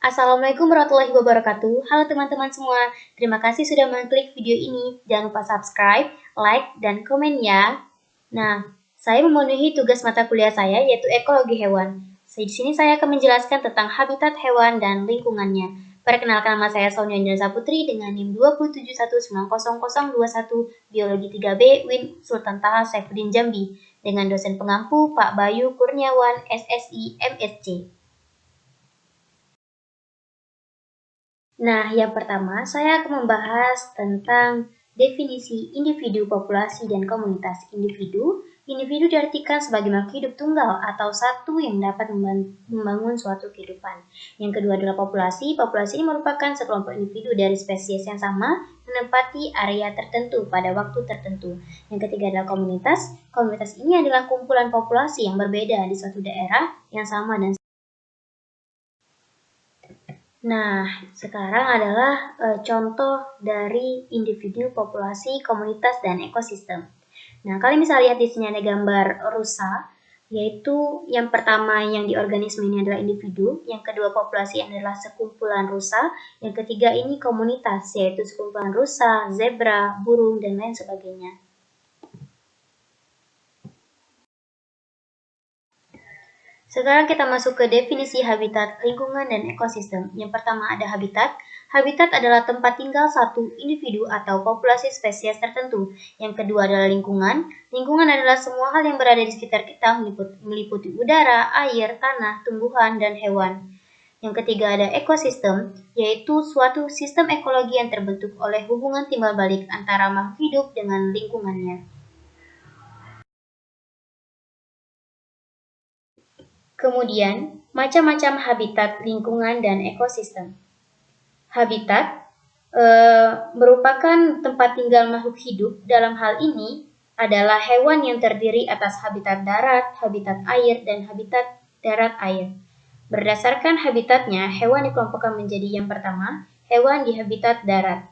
Assalamualaikum warahmatullahi wabarakatuh. Halo teman-teman semua, terima kasih sudah mengklik video ini. Jangan lupa subscribe, like, dan komen ya. Nah, saya memenuhi tugas mata kuliah saya yaitu ekologi hewan. Di sini saya akan menjelaskan tentang habitat hewan dan lingkungannya. Perkenalkan, nama saya Sonia Angelsa Putri dengan NIM 271900021 Biologi 3B Win Sultan Taha Saifuddin Jambi dengan dosen pengampu Pak Bayu Kurniawan SSI MSc. Nah, yang pertama saya akan membahas tentang definisi individu, populasi, dan komunitas. Individu diartikan sebagai makhluk hidup tunggal atau satu yang dapat membangun suatu kehidupan. Yang kedua adalah populasi. Populasi ini merupakan sekelompok individu dari spesies yang sama menempati area tertentu pada waktu tertentu. Yang ketiga adalah komunitas. Komunitas ini adalah kumpulan populasi yang berbeda di suatu daerah yang sama dan Nah, sekarang adalah contoh dari individu, populasi, komunitas, dan ekosistem. Nah, kalian bisa lihat di sini ada gambar rusa, yaitu yang pertama yang di organisme ini adalah individu, yang kedua populasi adalah sekumpulan rusa, yang ketiga ini komunitas, yaitu sekumpulan rusa, zebra, burung, dan lain sebagainya. Sekarang kita masuk ke definisi habitat, lingkungan, dan ekosistem. Yang pertama ada habitat. Habitat adalah tempat tinggal satu individu atau populasi spesies tertentu. Yang kedua adalah lingkungan. Lingkungan adalah semua hal yang berada di sekitar kita, meliputi udara, air, tanah, tumbuhan, dan hewan. Yang ketiga ada ekosistem, yaitu suatu sistem ekologi yang terbentuk oleh hubungan timbal balik antara makhluk hidup dengan lingkungannya. Kemudian, macam-macam habitat, lingkungan, dan ekosistem. Habitat merupakan tempat tinggal makhluk hidup. Dalam hal ini adalah hewan yang terdiri atas habitat darat, habitat air, dan habitat darat air. Berdasarkan habitatnya, hewan dikelompokkan menjadi yang pertama, hewan di habitat darat.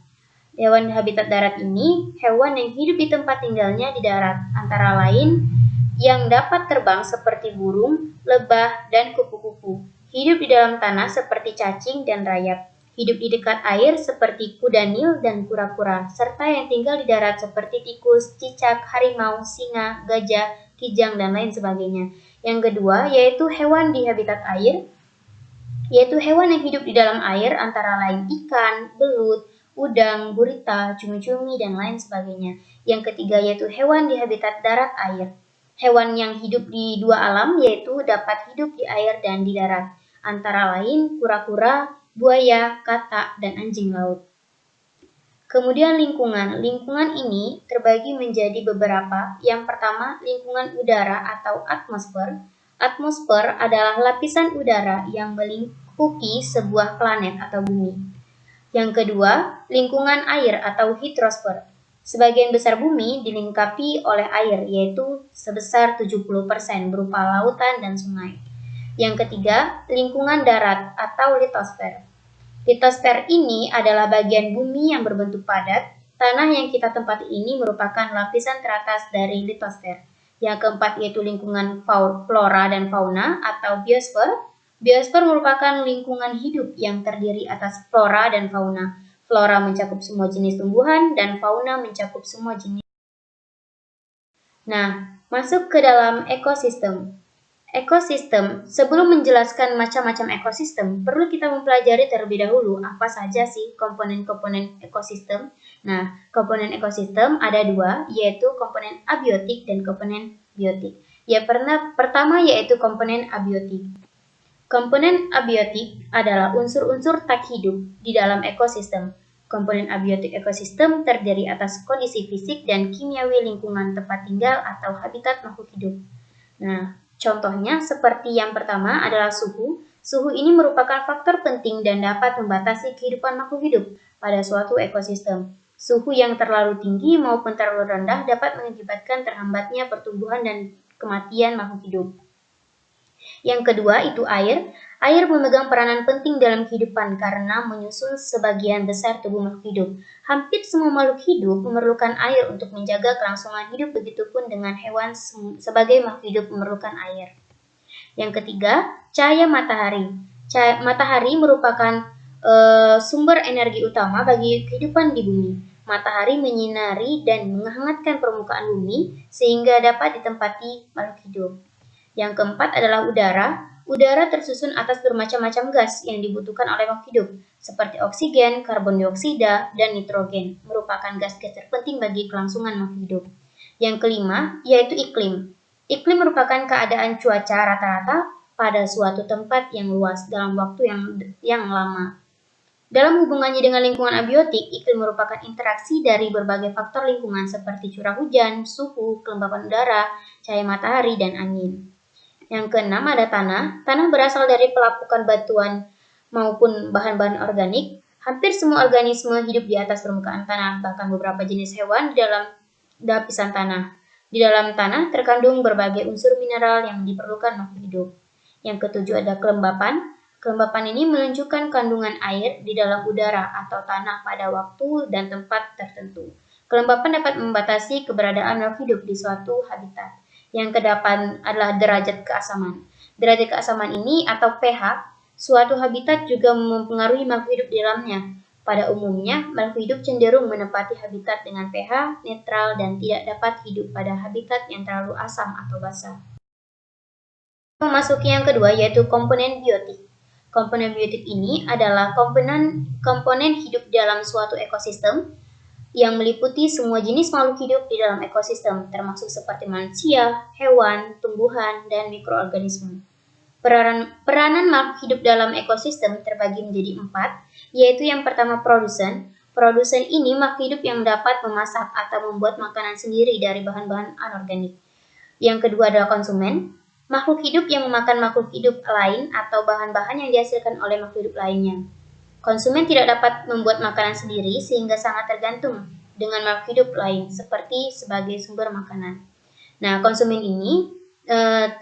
Hewan di habitat darat ini hewan yang hidup di tempat tinggalnya di darat, antara lain yang dapat terbang seperti burung, lebah, dan kupu-kupu. Hidup di dalam tanah seperti cacing dan rayap. Hidup di dekat air seperti kuda nil dan kura-kura, serta yang tinggal di darat seperti tikus, cicak, harimau, singa, gajah, kijang, dan lain sebagainya. Yang kedua yaitu hewan di habitat air, yaitu hewan yang hidup di dalam air antara lain ikan, belut, udang, gurita, cumi-cumi, dan lain sebagainya. Yang ketiga yaitu hewan di habitat darat air. Hewan yang hidup di dua alam yaitu dapat hidup di air dan di darat, antara lain kura-kura, buaya, katak, dan anjing laut. Kemudian lingkungan. Lingkungan ini terbagi menjadi beberapa. Yang pertama, lingkungan udara atau atmosfer. Atmosfer adalah lapisan udara yang melingkupi sebuah planet atau bumi. Yang kedua, lingkungan air atau hidrosfer. Sebagian besar bumi dilengkapi oleh air, yaitu sebesar 70% berupa lautan dan sungai. Yang ketiga, lingkungan darat atau litosfer. Litosfer ini adalah bagian bumi yang berbentuk padat. Tanah yang kita tempati ini merupakan lapisan teratas dari litosfer. Yang keempat yaitu lingkungan flora dan fauna atau biosfer. Biosfer merupakan lingkungan hidup yang terdiri atas flora dan fauna. Flora mencakup semua jenis tumbuhan dan fauna mencakup semua jenis. Nah, masuk ke dalam ekosistem. Ekosistem, sebelum menjelaskan macam-macam ekosistem, perlu kita mempelajari terlebih dahulu apa saja sih komponen-komponen ekosistem. Nah, komponen ekosistem ada dua, yaitu komponen abiotik dan komponen biotik. Yang pertama yaitu komponen abiotik. Komponen abiotik adalah unsur-unsur tak hidup di dalam ekosistem. Komponen abiotik ekosistem terdiri atas kondisi fisik dan kimiawi lingkungan tempat tinggal atau habitat makhluk hidup. Nah, contohnya seperti yang pertama adalah suhu. Suhu ini merupakan faktor penting dan dapat membatasi kehidupan makhluk hidup pada suatu ekosistem. Suhu yang terlalu tinggi maupun terlalu rendah dapat mengakibatkan terhambatnya pertumbuhan dan kematian makhluk hidup. Yang kedua itu air. Air memegang peranan penting dalam kehidupan karena menyusun sebagian besar tubuh makhluk hidup. Hampir semua makhluk hidup memerlukan air untuk menjaga kelangsungan hidup, begitupun dengan hewan sebagai makhluk hidup memerlukan air. Yang ketiga, cahaya matahari. Matahari merupakan sumber energi utama bagi kehidupan di bumi. Matahari menyinari dan menghangatkan permukaan bumi sehingga dapat ditempati makhluk hidup. Yang keempat adalah udara. Udara tersusun atas bermacam-macam gas yang dibutuhkan oleh makhluk hidup, seperti oksigen, karbon dioksida, dan nitrogen, merupakan gas-gas terpenting bagi kelangsungan makhluk hidup. Yang kelima, yaitu iklim. Iklim merupakan keadaan cuaca rata-rata pada suatu tempat yang luas dalam waktu yang lama. Dalam hubungannya dengan lingkungan abiotik, iklim merupakan interaksi dari berbagai faktor lingkungan seperti curah hujan, suhu, kelembapan udara, cahaya matahari, dan angin. Yang keenam ada tanah. Tanah berasal dari pelapukan batuan maupun bahan-bahan organik. Hampir semua organisme hidup di atas permukaan tanah, bahkan beberapa jenis hewan di dalam lapisan tanah. Di dalam tanah terkandung berbagai unsur mineral yang diperlukan makhluk hidup. Yang ketujuh ada kelembapan. Kelembapan ini menunjukkan kandungan air di dalam udara atau tanah pada waktu dan tempat tertentu. Kelembapan dapat membatasi keberadaan makhluk hidup di suatu habitat. Yang kedelapan adalah derajat keasaman. Derajat keasaman ini atau pH, suatu habitat juga mempengaruhi makhluk hidup di dalamnya. Pada umumnya, makhluk hidup cenderung menempati habitat dengan pH netral dan tidak dapat hidup pada habitat yang terlalu asam atau basah. Memasuki yang kedua yaitu komponen biotik. Komponen biotik ini adalah komponen hidup dalam suatu ekosistem yang meliputi semua jenis makhluk hidup di dalam ekosistem, termasuk seperti manusia, hewan, tumbuhan, dan mikroorganisme. Peranan makhluk hidup dalam ekosistem terbagi menjadi 4, yaitu yang pertama produsen. Produsen ini makhluk hidup yang dapat memasak atau membuat makanan sendiri dari bahan-bahan anorganik. Yang kedua adalah konsumen. Makhluk hidup yang memakan makhluk hidup lain atau bahan-bahan yang dihasilkan oleh makhluk hidup lainnya. Konsumen tidak dapat membuat makanan sendiri sehingga sangat tergantung dengan makhluk hidup lain seperti sebagai sumber makanan. Nah, konsumen ini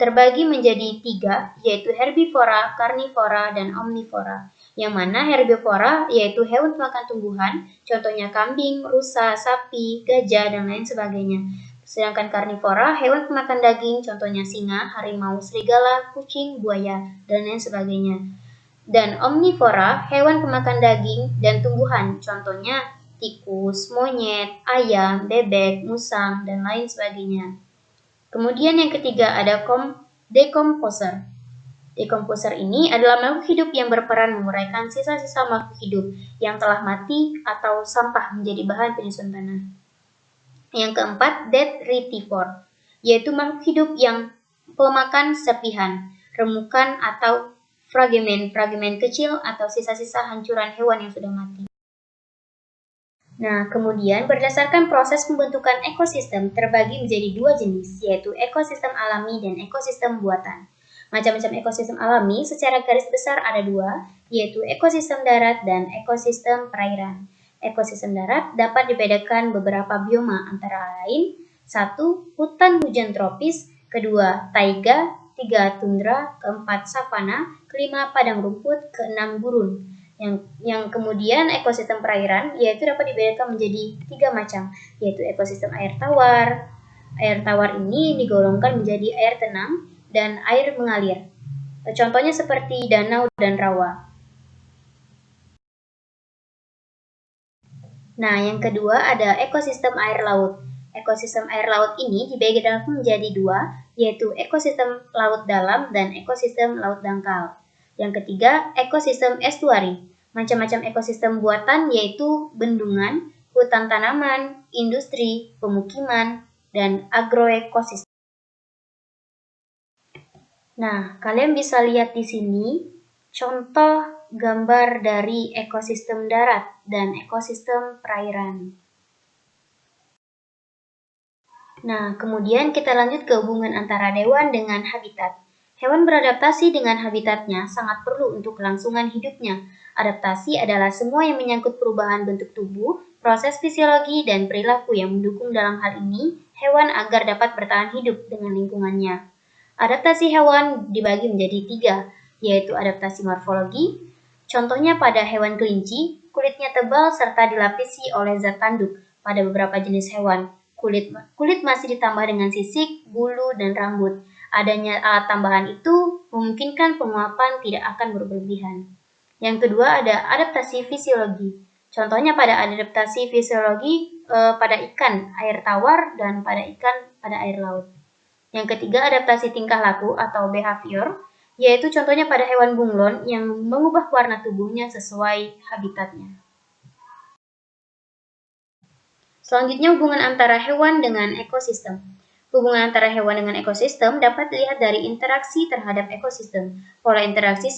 terbagi menjadi 3, yaitu herbivora, karnivora, dan omnivora. Yang mana herbivora yaitu hewan pemakan tumbuhan, contohnya kambing, rusa, sapi, gajah, dan lain sebagainya. Sedangkan karnivora, hewan pemakan daging, contohnya singa, harimau, serigala, kucing, buaya, dan lain sebagainya. Dan omnivora, hewan pemakan daging dan tumbuhan, contohnya tikus, monyet, ayam, bebek, musang, dan lain sebagainya. Kemudian yang ketiga ada decomposer. Decomposer ini adalah makhluk hidup yang berperan menguraikan sisa-sisa makhluk hidup yang telah mati atau sampah menjadi bahan penyusun tanah. Yang keempat, detritivore, yaitu makhluk hidup yang pemakan serpihan, remukan atau fragmen kecil atau sisa-sisa hancuran hewan yang sudah mati. Nah, kemudian berdasarkan proses pembentukan ekosistem terbagi menjadi 2 jenis, yaitu ekosistem alami dan ekosistem buatan. Macam-macam ekosistem alami secara garis besar ada 2, yaitu ekosistem darat dan ekosistem perairan. Ekosistem darat dapat dibedakan beberapa bioma antara lain 1. Hutan hujan tropis, kedua taiga, 3. Tundra, keempat savana, kelima padang rumput, keenam gurun. Yang kemudian ekosistem perairan yaitu dapat dibedakan menjadi 3 macam, yaitu ekosistem air tawar. Air tawar ini digolongkan menjadi air tenang dan air mengalir. Contohnya seperti danau dan rawa. Nah, yang kedua ada ekosistem air laut. Ekosistem air laut ini dibagi menjadi 2, yaitu ekosistem laut dalam dan ekosistem laut dangkal. Yang ketiga, ekosistem estuari. Macam-macam ekosistem buatan yaitu bendungan, hutan tanaman, industri, pemukiman, dan agroekosistem. Nah, kalian bisa lihat di sini contoh gambar dari ekosistem darat dan ekosistem perairan. Nah, kemudian kita lanjut ke hubungan antara hewan dengan habitat. Hewan beradaptasi dengan habitatnya sangat perlu untuk kelangsungan hidupnya. Adaptasi adalah semua yang menyangkut perubahan bentuk tubuh, proses fisiologi, dan perilaku yang mendukung dalam hal ini hewan agar dapat bertahan hidup dengan lingkungannya. Adaptasi hewan dibagi menjadi 3, yaitu adaptasi morfologi. Contohnya pada hewan kelinci, kulitnya tebal serta dilapisi oleh zat tanduk. Pada beberapa jenis hewan, kulit masih ditambah dengan sisik, bulu, dan rambut. Adanya alat tambahan itu memungkinkan penguapan tidak akan berlebihan. Yang kedua ada adaptasi fisiologi. Contohnya pada adaptasi fisiologi pada ikan air tawar dan pada ikan pada air laut. Yang ketiga adaptasi tingkah laku atau behavior, yaitu contohnya pada hewan bunglon yang mengubah warna tubuhnya sesuai habitatnya. Selanjutnya hubungan antara hewan dengan ekosistem. Hubungan antara hewan dengan ekosistem dapat dilihat dari interaksi terhadap ekosistem. Pola interaksi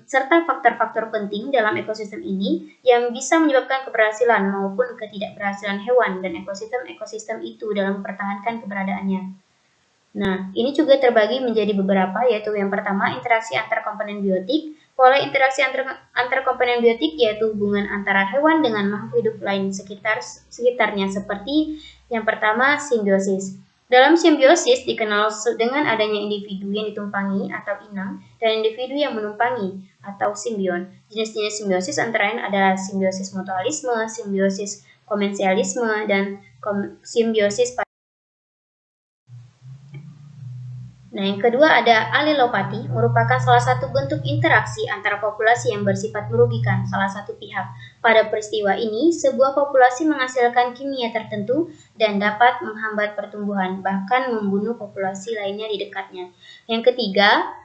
serta faktor-faktor penting dalam ekosistem ini yang bisa menyebabkan keberhasilan maupun ketidakberhasilan hewan dan ekosistem itu dalam mempertahankan keberadaannya. Nah, ini juga terbagi menjadi beberapa, yaitu yang pertama interaksi antar komponen biotik. Pola interaksi antar komponen biotik yaitu hubungan antara hewan dengan makhluk hidup lain sekitarnya, seperti yang pertama simbiosis. Dalam simbiosis dikenal dengan adanya individu yang ditumpangi atau inang dan individu yang menumpangi atau simbion. Jenis-jenis simbiosis antara lain ada simbiosis mutualisme, simbiosis komensialisme, dan simbiosis. Nah, yang kedua ada alilopati, merupakan salah satu bentuk interaksi antara populasi yang bersifat merugikan salah satu pihak. Pada peristiwa ini, sebuah populasi menghasilkan kimia tertentu dan dapat menghambat pertumbuhan, bahkan membunuh populasi lainnya di dekatnya. Yang ketiga,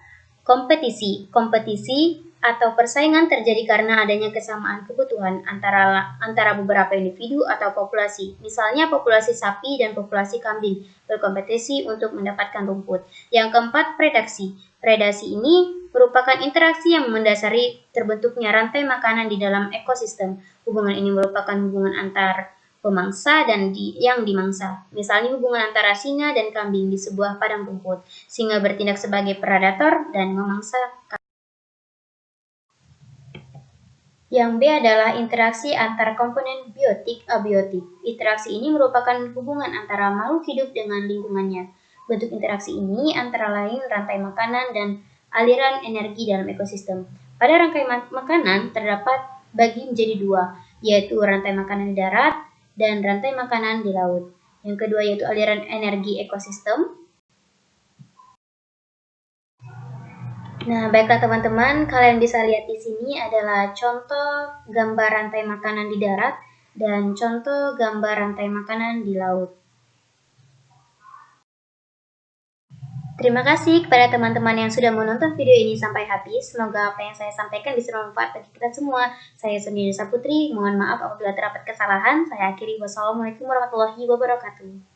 kompetisi. Kompetisi atau persaingan terjadi karena adanya kesamaan kebutuhan antara beberapa individu atau populasi. Misalnya populasi sapi dan populasi kambing berkompetisi untuk mendapatkan rumput. Yang keempat, predasi. Predasi ini merupakan interaksi yang mendasari terbentuknya rantai makanan di dalam ekosistem. Hubungan ini merupakan hubungan antar pemangsa dan yang dimangsa. Misalnya hubungan antara singa dan kambing di sebuah padang rumput. Singa bertindak sebagai predator dan memangsa. Yang B adalah interaksi antar komponen biotik-abiotik. Interaksi ini merupakan hubungan antara makhluk hidup dengan lingkungannya. Bentuk interaksi ini antara lain rantai makanan dan aliran energi dalam ekosistem. Pada rantai makanan terdapat bagi menjadi dua, yaitu rantai makanan di darat dan rantai makanan di laut. Yang kedua yaitu aliran energi ekosistem. Nah, baiklah teman-teman, kalian bisa lihat di sini adalah contoh gambar rantai makanan di darat dan contoh gambar rantai makanan di laut. Terima kasih kepada teman-teman yang sudah menonton video ini sampai habis. Semoga apa yang saya sampaikan bisa bermanfaat bagi kita semua. Saya Suni Nisa Putri, mohon maaf apabila terdapat kesalahan. Saya akhiri, wassalamualaikum warahmatullahi wabarakatuh.